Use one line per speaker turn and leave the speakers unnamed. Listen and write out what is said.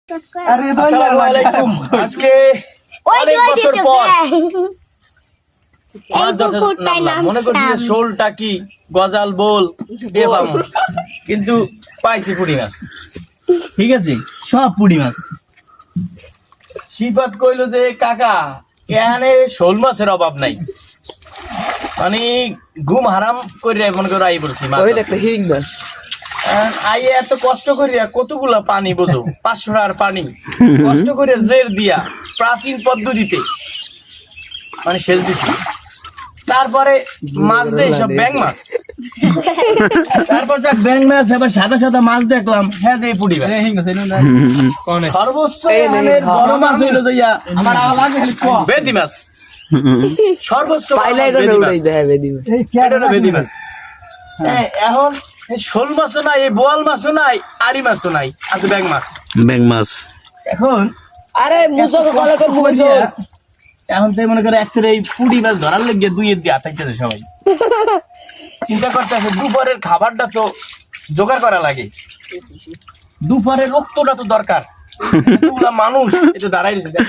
আসসালামু আলাইকুম। আজকে অনেক বছর পর মনে করছি যে শোলটা কি গজাল বল এ পাবো, কিন্তু পাইছি পুঁটি মাছ। ঠিক আছে, সব পুঁটি মাছ। শিপাত কইলো যে কাকা এখানে শোল মাছের অভাব নাই, মানে ঘুম হারাম করে মনে করো আই পড়ছি মাছ। আইয়ে এত কষ্ট করিয়া কতগুলা পানি বোঝো, 500 টাকার পানি কষ্ট করে জের দিয়া প্রাচীন পদ্ধতিতে মানে সেচ দিচ্ছি। তারপরে মাছ দেয় সব ব্যাং মাছ। তারপর যাক ব্যাং মাছ, এবার সাদা সাদা মাছ দেখলাম, হ্যাঁ দিয়ে পুঁটি মাছ। সর্বোচ্চ মানের বড় মাছ হইলো যাইয়া আমার বেদি মাছ। সর্বোচ্চ বেদি মাছ। হ্যাঁ, এখন শোল মাছও নাই, বোয়াল মাছও নাই, আড়ি মাছও নাই, আছে ব্যাং মাছ।
ব্যাং মাছ
এখন এখন তো মনে করে একসাথে এই পুঁটি মাছ ধরার লেগে দুইয়ের দিয়ে আটাইতেছে সবাই। চিন্তা করতেছে দুপুরের খাবারটা তো জোগাড় করা লাগে, দুপুরের রক্তটা তো দরকার। মানুষ এটা দাঁড়াই রয়েছে।